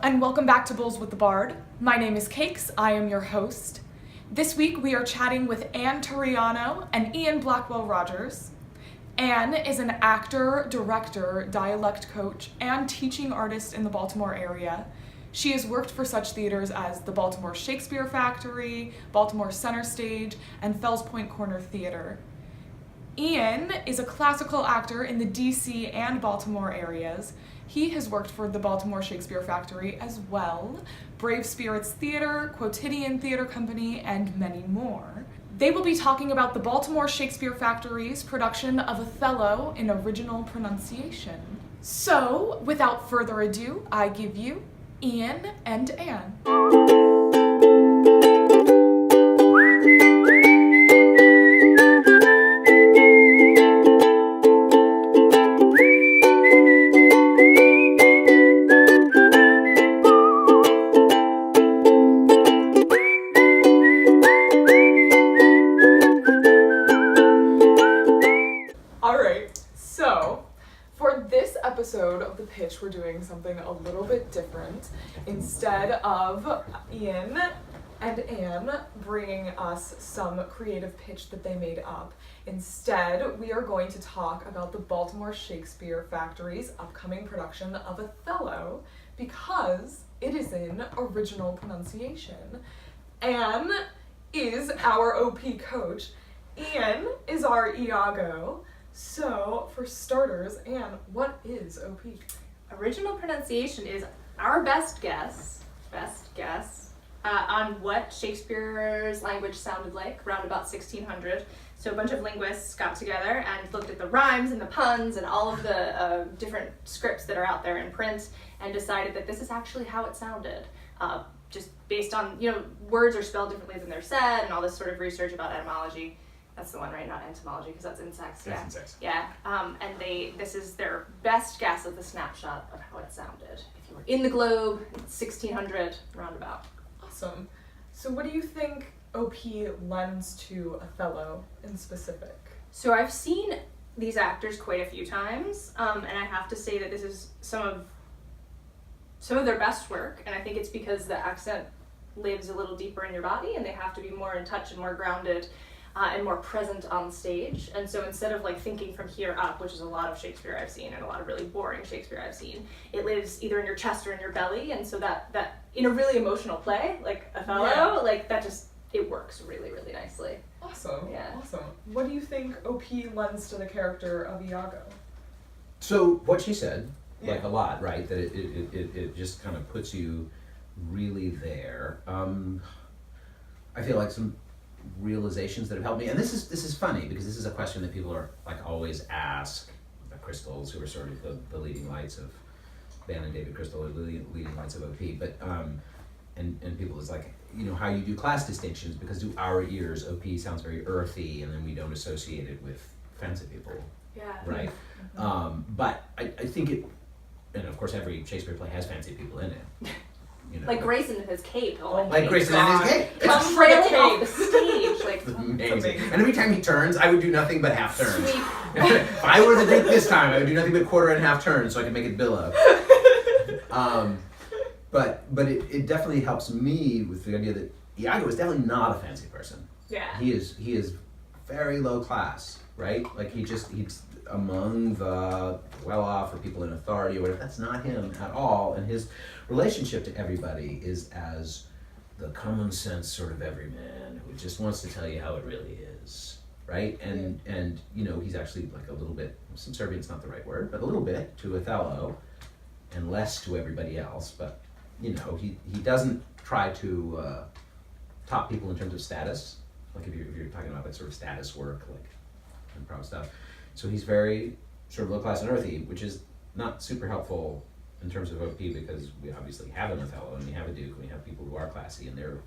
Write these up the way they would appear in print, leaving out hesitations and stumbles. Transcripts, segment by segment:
and welcome back to Bulls with the Bard. My name is Cakes, I am your host. This week we are chatting with Anne Turiano and Ian Blackwell-Rogers. Anne is an actor, director, dialect coach, and teaching artist in the Baltimore area. She has worked for such theaters as the Baltimore Shakespeare Factory, Baltimore Center Stage, and Fells Point Corner Theater. Ian is a classical actor in the DC and Baltimore areas. He has worked for the Baltimore Shakespeare Factory as well, Brave Spirits Theater, Quotidian Theater Company, and many more. They will be talking about the Baltimore Shakespeare Factory's production of Othello in original pronunciation. So, without further ado, I give you Ian and Anne. Episode of the pitch, we're doing something a little bit different. Instead of Ian and Anne bringing us some creative pitch that they made up, instead we are going to talk about the Baltimore Shakespeare Factory's upcoming production of Othello because it is in original pronunciation. Anne is our OP coach. Ian is our Iago. So, for starters, Anne, what is OP? Original pronunciation is our best guess on what Shakespeare's language sounded like around about 1600. So a bunch of linguists got together and looked at the rhymes and the puns and all of the different scripts that are out there in print and decided that this is actually how it sounded. Just based on, words are spelled differently than they're said and all this sort of research about etymology. That's the one, right? Not entomology, because that's insects. That's insects. Yeah. And this is their best guess of the snapshot of how it sounded. If you were in the globe, 1600, roundabout. Awesome. So what do you think OP lends to Othello in specific? So I've seen these actors quite a few times, and I have to say that this is some of their best work, and I think it's because the accent lives a little deeper in your body, and they have to be more in touch and more grounded and more present on stage. And so instead of thinking from here up, which is a lot of Shakespeare I've seen and a lot of really boring Shakespeare I've seen, it lives either in your chest or in your belly. And so that in a really emotional play, like Othello, it works really, really nicely. Awesome. Yeah. Awesome. What do you think OP lends to the character of Iago? So what she said, a lot, right? That it just kind of puts you really there. I feel like some realizations that have helped me, and this is funny because this is a question that people are always ask the Crystals, who are sort of the leading lights of Ben and David Crystal, are the leading lights of OP, but and people is how you do class distinctions, because to our ears OP sounds very earthy and then we don't associate it with fancy people. Yeah. Right. Mm-hmm. But I think it, and of course every Shakespeare play has fancy people in it. Like Grayson in his cape. Grayson in his cape. It's trailing off the stage. Amazing. And every time he turns, I would do nothing but half turns. If I were the Duke this time, I would do nothing but quarter and half turns so I could make it billow. But it definitely helps me with the idea that Iago is definitely not a fancy person. Yeah. He is very low class, right? He's among the well-off or people in authority or whatever. That's not him at all. And his relationship to everybody is as the common sense sort of everyman who just wants to tell you how it really is, right? And he's actually a little bit, subservient's not the right word, but a little bit to Othello and less to everybody else. But he doesn't try to top people in terms of status. If you're talking about sort of status work, improv stuff. So he's very sort of low class and earthy, which is not super helpful in terms of OP, because we obviously have an Othello and we have a Duke and we have people who are classy, and they're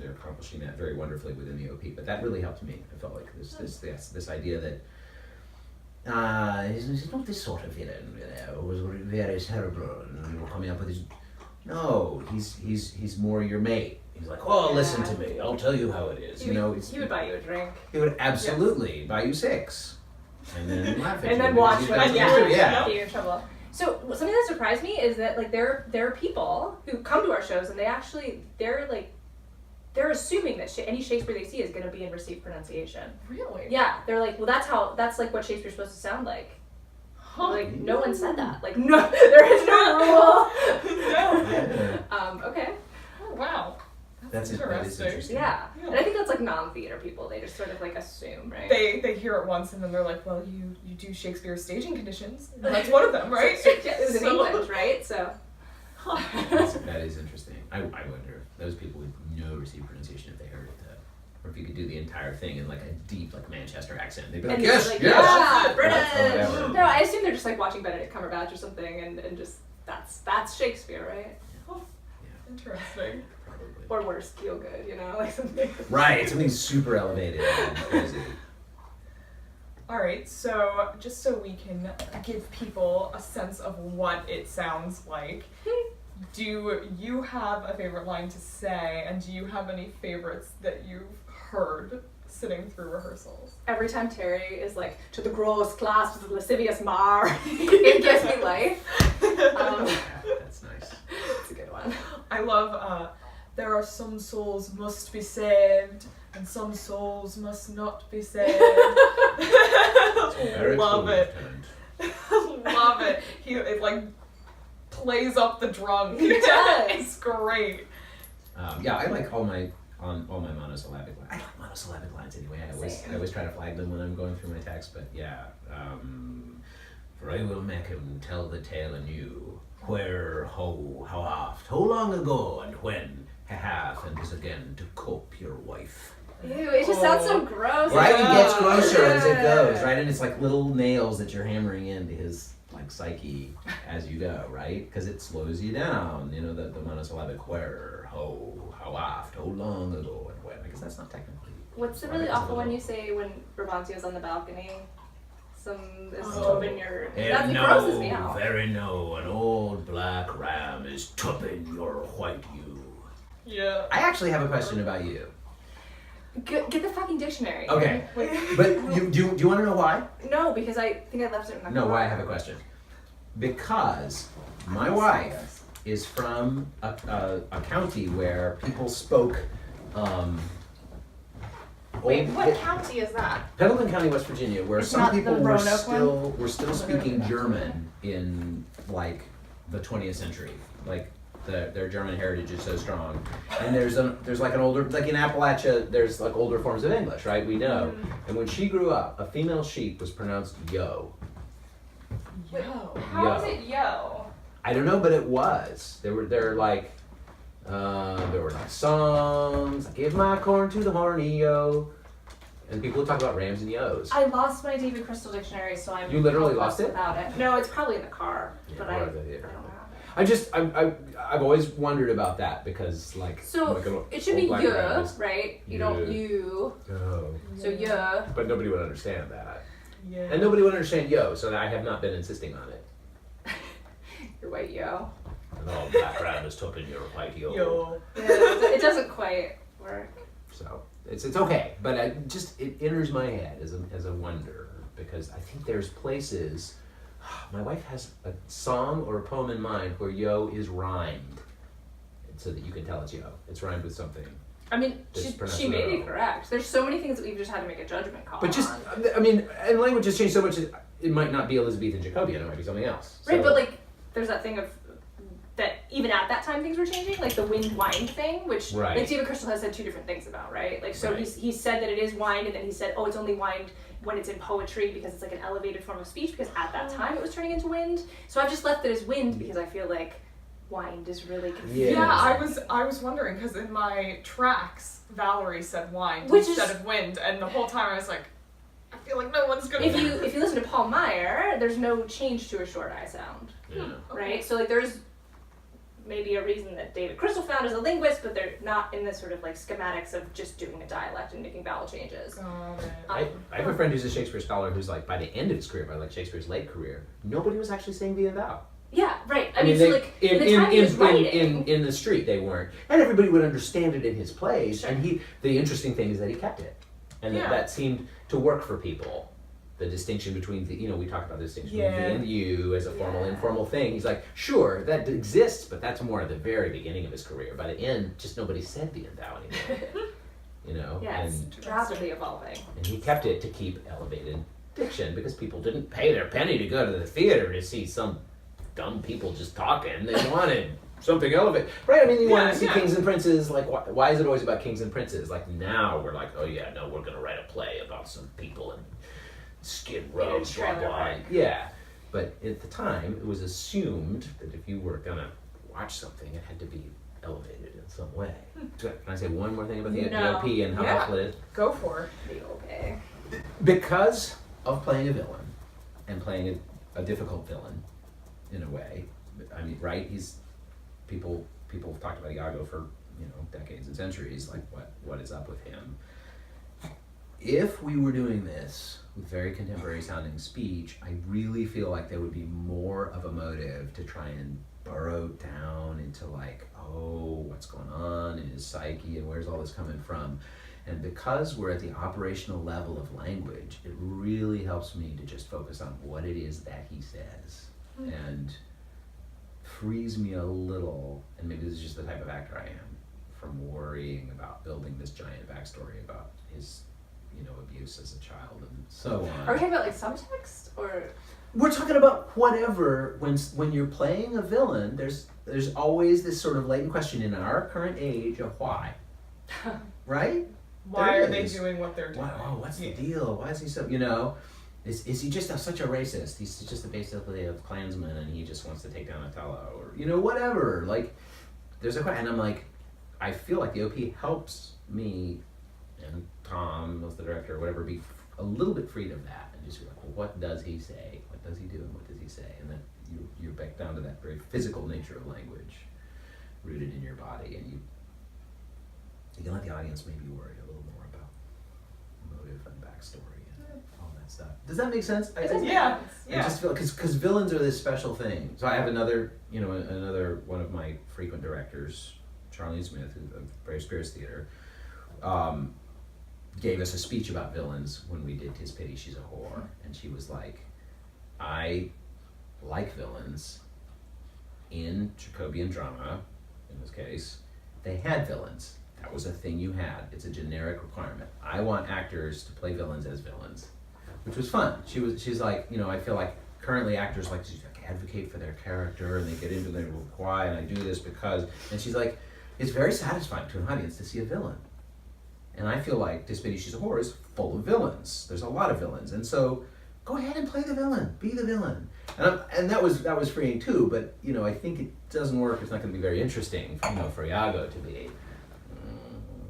accomplishing that very wonderfully within the OP. But that really helped me. I felt like this idea that he's not this sort of villain, who's very cerebral and coming up with his. No, he's more your mate. He's like, listen to me, I'll tell you how it is. He would buy you a drink. He would absolutely buy you 6. And then laugh at you. And then watch when you. get you in trouble. So something that surprised me is that like there are people who come to our shows and they're assuming that any Shakespeare they see is going to be in received pronunciation. Really? Yeah, they're like, well, that's like what Shakespeare's supposed to sound like. Huh. Like no one said that. Like no, there is no rule. No. Yeah. Okay. Oh, wow. That is interesting. Yeah. And I think that's like non-theater people. They just sort of like assume, right? They hear it once and then they're like, well, you do Shakespeare's staging conditions. And that's one of them, right? Yeah, it was in English, right? So. That is interesting. I wonder if those people with no received pronunciation, if they heard it, or if you could do the entire thing in like a deep like Manchester accent, they'd be like, And yes, like, yes, yeah, British. British. No, I assume they're just like watching Benedict Cumberbatch or something, and just that's Shakespeare, right? Oh, interesting. Probably. Or worse, feel good, like something. Right, something super elevated and crazy. All right, so just so we can give people a sense of what it sounds like, do you have a favorite line to say, and do you have any favorites that you've heard sitting through rehearsals? Every time Terry is like, to the gross class with the lascivious mar, it gives me life. That's nice. It's a good one. I love, there are some souls must be saved, and some souls must not be saved. Very Love cool, it. Lieutenant. Love it. It like plays up the drunk. He does. It's great. Yeah, I like all my monosyllabic lines. I like monosyllabic lines anyway. I always try to flag them when I'm going through my text, but yeah. For I will make him tell the tale anew. Where, ho, how oft, how long ago, and when, half, and is again to cope your wife. Ew, it just sounds so gross. Right, Yeah. it gets grosser as it goes, right? And it's like little nails that you're hammering into his like psyche as you go, right? Because it slows you down, the monosyllabic where, ho, how oft, how long ago, and when. I guess that's not technically. What's the really awful one you say when Brabantio's on the balcony? Is Oh. tupping your... And That no, grosses me out. very no, an old black ram is tupping your white ewe. Yeah. I actually have a question about you. Get the fucking dictionary. Okay, Like, but do you want to know why? no, because I think I left it in the No, car. why I have a question. Because my wife is from a county where people spoke. Wait, old- what county is that? Pendleton County, West Virginia, where It's some not people the were Roanoke still speaking German in like the 20th century. Like their German heritage is so strong. And there's like an older, like in Appalachia, there's like older forms of English, right? We know. And when she grew up, a female sheep was pronounced yo. Yo. How is Yo. it yo? I don't know, but it was. There were like songs. I give my corn to the horny yo, and people would talk about rams and yos. I lost my David Crystal dictionary, so I'm... You literally lost it? Without it. No, it's probably in the car, but I or don't the- have it. I've always wondered about that because like So, like an it should old be black you, ram is- right? You Yeah. don't you. Oh. So you. But nobody would understand that, Yeah. and nobody would understand yo. So I have not been insisting on it. You're white yo. And all black ram is tupping your white yo. Yo. Yeah, it doesn't quite work. So it's okay, but it enters my head as a wonder because I think there's places. My wife has a song or a poem in mind where yo is rhymed, so that you can tell it's yo. It's rhymed with something. I mean, Just pronounce she it may be wrong. correct. There's so many things that we've just had to make a judgment call But just, on. I mean, and language has changed so much. It might not be Elizabethan Jacobean. It might be something else. Right, So- but like, there's that thing of that even at that time things were changing, like the wind wind thing, which Right. like David Crystal has said two different things about, right? Like, so Right. he said that it is wind, and then he said, oh, it's only wind when it's in poetry because it's like an elevated form of speech, because at that time it was turning into wind. So I've just left it as wind because I feel like wind is really confusing. Yeah, I was wondering because in my tracks, Valerie said wind Which instead is- of wind, and the whole time I was like, I feel like no one's gonna. If you listen to Paul Meyer, there's no change to a short I sound, Yeah. right? So like there's maybe a reason that David Crystal found as a linguist, but they're not in the sort of like schematics of just doing a dialect and making vowel changes. Got it. I have a friend who's a Shakespeare scholar who's like, by the end of his career, by like Shakespeare's late career, nobody was actually saying the thou. Yeah, right. I mean, so they- like in the time he was writing, in the street they weren't, and everybody would understand it in his plays. Sure. And the interesting thing is that he kept it, and Yeah. that seemed to work for people. the distinction between the, we talked about the distinction Yeah. between the and you as a formal, Yeah. informal thing. He's like, sure, that exists, but that's more at the very beginning of his career. By the end, just nobody said the and thou anymore. Yeah, it's and rapidly evolving. he kept it to keep elevated diction because people didn't pay their penny to go to the theater to see some dumb people just talking. They wanted something elevated, right? I mean, you want to see kings and princes. Like, why is it always about kings and princes? Like now we're like, oh yeah, no, we're gonna write a play about some people in skid rows, blah blah. Yeah, but at the time, it was assumed that if you were gonna watch something, it had to be elevated in some way. Can I say one more thing about the OP and how helpful it is? Go for it. Okay. Because of playing a villain and playing a difficult villain in a way. I mean, right? He's people have talked about Iago for decades and centuries. Like, what is up with him? If we were doing this with very contemporary sounding speech, I really feel like there would be more of a motive to try and burrow down into like, oh, what's going on in his psyche and where's all this coming from? And because we're at the operational level of language, it really helps me to just focus on what it is that he says and frees me a little, and maybe this is just the type of actor I am, from worrying about building this giant backstory about his abuse as a child and so on. Are we talking about like subtext or? We're talking about whatever. When you're playing a villain, there's always this sort of latent question in our current age of why, right? Why There are they is. doing what they're doing? What's the deal? Why is he so? Is he just such a racist? He's just basically a Klansman and he just wants to take down Othello or whatever. Like, there's a question, and I'm like, I feel like the OP helps me and Tom, was the director or whatever, be a little bit freed of that and just be like, well, what does he say? What does he do and what does he say? And then you're back down to that very physical nature of language rooted in your body, and you can let the audience maybe worry a little more about motive and backstory and all that stuff. Does that make sense? It does make Yeah. sense. I just feel because villains are this special thing. So I have another one of my frequent directors, Charlene Smith, who's of Brave Spirits Theater, gave us a speech about villains when we did Tis Pity She's a Whore, and she was like, I like villains. In Jacobean drama, in this case, they had villains. That was a thing you had. It's a generic requirement. I want actors to play villains as villains, which was fun. She's like, I feel like currently actors like to advocate for their character and they get into their why and I do this because, and she's like, it's very satisfying to an audience to see a villain. And I feel like Tis Pity She's a Whore is full of villains. There's a lot of villains, and so go ahead and play the villain. Be the villain. And that was freeing too. But I think it doesn't work. It's not going to be very interesting, for Iago to be.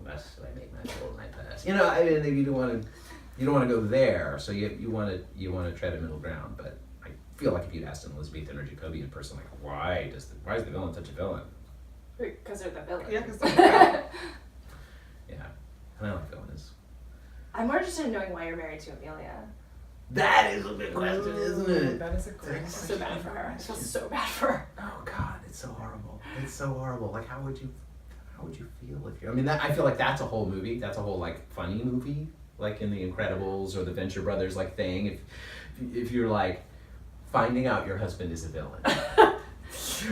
That's what I make my soul my past. You don't want to go there. So you want to tread a middle ground. But I feel like if you'd asked an Elizabethan or Jacobean person, like, why is the villain such a villain? Because they're the villain. Yeah, because they're Yeah, and I like villains. I'm more interested in knowing why you're married to Amelia. That is a big question, isn't it? That is a great I feel so question. bad for her. I feel so bad for her. Oh God, it's so horrible. It's so horrible. Like, how would you feel if you? I mean, I feel like that's a whole movie. That's a whole like funny movie, like in The Incredibles or the Venture Brothers like thing. If you're like finding out your husband is a villain,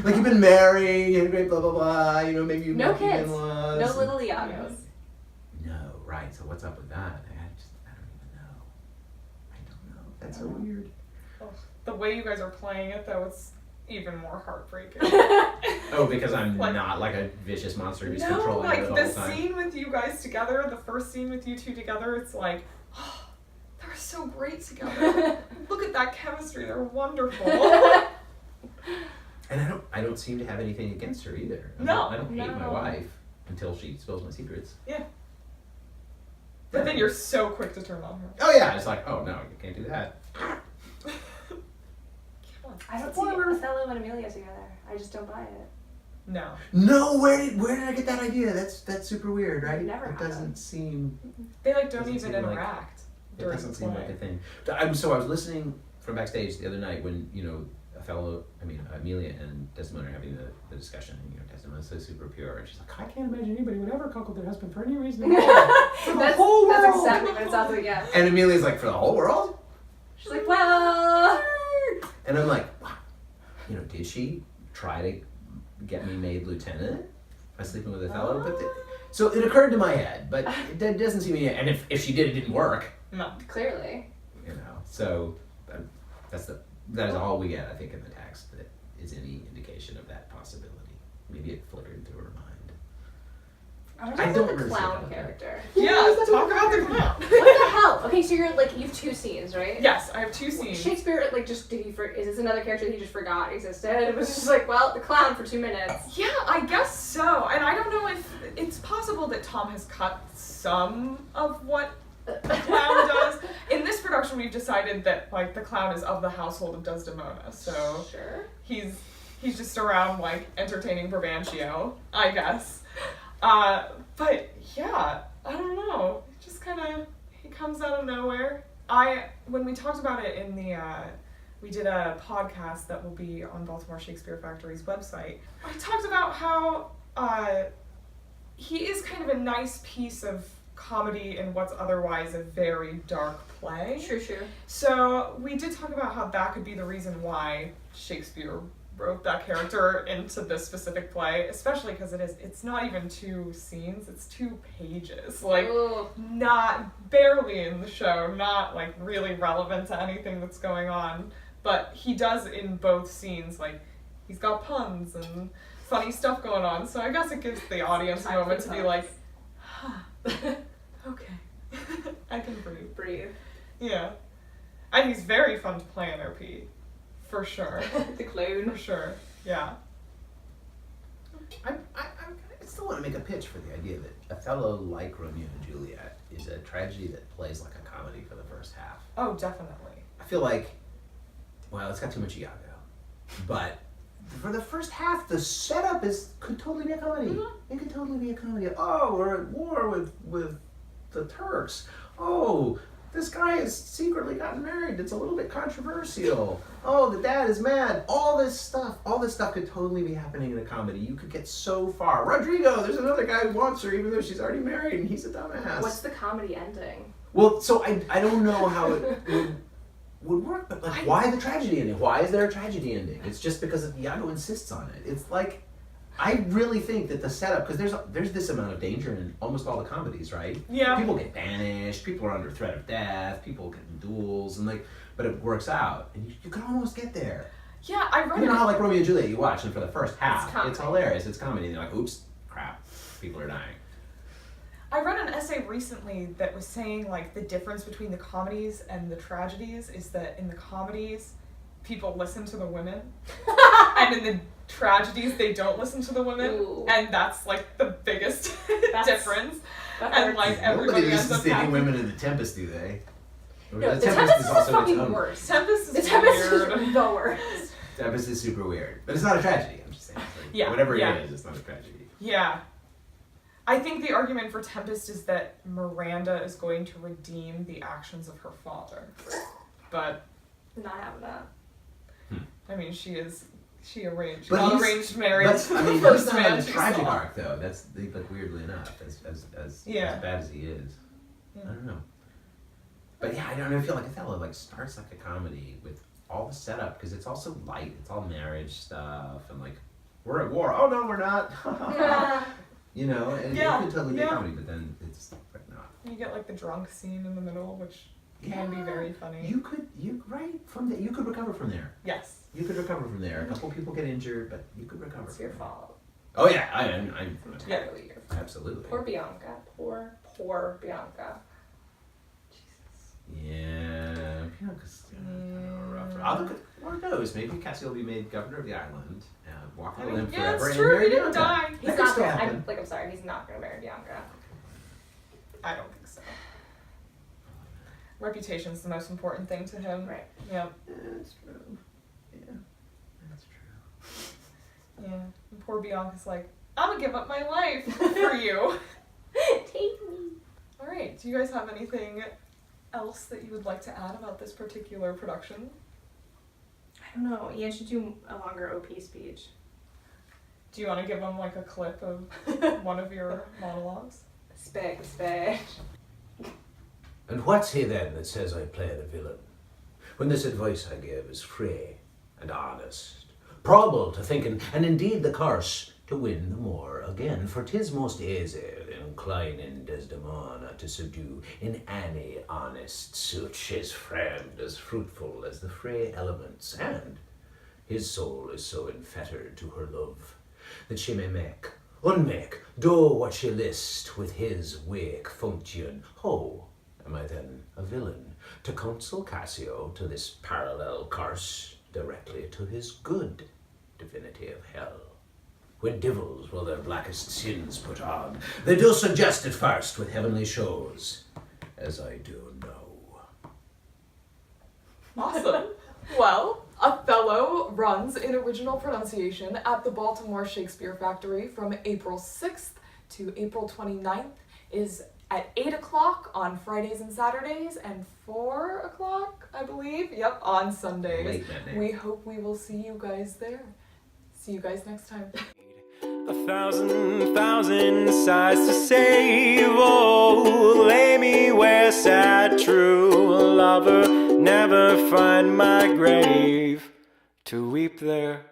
like you've been married, you had a great blah blah blah. Maybe you No met kids. in-laws. No little Iagos. No, right. So what's up with that? I don't even know. I don't know. That's so weird. The way you guys are playing it, though, it's even more heartbreaking. Oh, because I'm Like- not like a vicious monster who's No, controlling like her the the whole time. scene with you guys together, the first scene with you two together, it's like, oh, they're so great together. Look at that chemistry, they're wonderful. And I don't seem to have anything against her either. I don't hate my No. wife until she spills my secrets. Yeah. But then you're so quick to turn on her. Oh yeah, it's like, oh no, you can't do that. I don't see Othello and Amelia together. I just don't buy it. No. No, where did I get that idea? That's super weird, right? Never It doesn't happened. seem. They don't Doesn't even seem like- interact It during doesn't the seem play. like a thing. So I was listening from backstage the other night when Amelia and Desdemona are having the discussion, and Desdemona's so super pure, and she's like, I can't imagine anybody would ever cuckold their husband for any reason at all. For the That's whole world. exactly what it sounds like, yeah. And Amelia's like, for the whole world? She's like, well. And I'm like, wow, did she try to get me made lieutenant by sleeping with Othello? But so it occurred to my head, but it doesn't seem. And if she did, it didn't work. No, clearly. So that is all we get, I think, in the text that is any indication of that possibility. Maybe it flickered through her mind. I don't the clown character. Yeah, talk about the clown. What the hell? Okay, so you have 2 scenes, right? Yes, I have 2 scenes. Shakespeare, is this another character that he just forgot existed? It was just like, well, the clown for 2 minutes. Yeah, I guess so. And I don't know if it's possible that Tom has cut some of what the clown does. In this production, we've decided that the clown is of the household of Desdemona, so sure. He's just around entertaining Brabantio, I guess. But yeah, I don't know. It just he comes out of nowhere. When we talked about it in we did a podcast that will be on Baltimore Shakespeare Factory's website. I talked about how he is kind of a nice piece of comedy in what's otherwise a very dark play. True. So we did talk about how that could be the reason why Shakespeare wrote that character into this specific play, especially because it's not even 2 scenes, it's 2 pages. Not barely in the show, not really relevant to anything that's going on. But he does in both scenes, he's got puns and funny stuff going on. So I guess it gives the audience a moment to be like, okay, I can breathe. Yeah. And he's very fun to play in OP. For sure. The clown. For sure. Yeah. I still want to make a pitch for the idea that Othello, like Romeo and Juliet, is a tragedy that plays like a comedy for the first half. Oh, definitely. I feel like, it's got too much Iago. But for the first half, the setup could totally be a comedy. Mm-hmm. It could totally be a comedy. Oh, we're at war with the Turks. Oh, this guy has secretly gotten married. It's a little bit controversial. Oh, the dad is mad. All this stuff could totally be happening in a comedy. You could get so far. Rodrigo, there's another guy who wants her even though she's already married and he's a dumbass. What's the comedy ending? Well, so I don't know how it would work, but why the tragedy ending? Why is there a tragedy ending? It's just because Iago insists on it. It's I really think that the setup, because there's this amount of danger in almost all the comedies, right? Yeah. People get banished, people are under threat of death, people get in duels, and but it works out, and you can almost get there. Yeah, I read You know how Romeo and Juliet you watch, and for the first half, it's hilarious, it's comedy, and you're like, oops, crap, people are dying. I read an essay recently that was saying the difference between the comedies and the tragedies is that in the comedies, people listen to the women, and in the tragedies they don't listen to the women. Ooh. And that's the biggest difference. And Nobody everybody ends listens up to any having... women in the Tempest, do they? No, the Tempest is also fucking its own. worse. Tempest The is Tempest weird. is the worst. Tempest is super weird, but it's not a tragedy. I'm just saying, Yeah, whatever yeah. it is, it's not a tragedy. Yeah. I think the argument for Tempest is that Miranda is going to redeem the actions of her father. But Not having that. I mean, she arranged, But not he's- arranged marriage. But I mean, First he's not man on a she tragic saw. arc though. That's weirdly enough, as Yeah. bad as he is. Yeah. I don't know. But yeah, I don't feel like Othello starts like a comedy with all the setup because it's also light. It's all marriage stuff and we're at war. Oh no, we're not. And Yeah, it could totally be a yeah. comedy, but then it's not. You get the drunk scene in the middle, which can be very funny. You could recover from there. Yes. You could recover from there. A couple people get injured, but you could recover. It's your fault. Oh yeah, I'm Yeah. Entirely your fault. absolutely. Poor Bianca. Poor Bianca. Yeah, Bianca's rough. Lord knows, maybe Cassio will be made governor of the island, walk on the limb yeah, forever, it's and true. marry He didn't Bianca. die. He's That not could still gonna. happen. I'm sorry. He's not gonna marry Bianca. I don't think so. Reputation's the most important thing to him. Right. Yeah. Yeah, that's true. Yeah, that's true. Yeah. And poor Bianca's like, I'm gonna give up my life for you. Take me. All right. Do you guys have anything else that you would like to add about this particular production? I don't know. Ian should do a longer OP speech. Do you want to give them a clip of one of your monologues? Spec. And what's he then that says I play the villain? when this advice I give is free and honest, probable to thinking, and indeed the curse to win the more again, for 'tis most easy inclining Desdemona to subdue in any honest suit his friend as fruitful as the free elements, and his soul is so enfettered to her love that she may make, unmake, do what she list with his wake function. How am I then a villain to counsel Cassio to this parallel curse directly to his good divinity of hell? When devils will their blackest sins put on, they do suggest it first with heavenly shows, as I do know. Awesome. Well, Othello runs in original pronunciation at the Baltimore Shakespeare Factory from April 6th to April 29th. Is at 8 o'clock on Fridays and Saturdays, and 4 o'clock, I believe, on Sundays. Late matinee. We hope we will see you guys there. See you guys next time. 1,000 sighs to save. Oh, lay me where sad true lover never find my grave to weep there.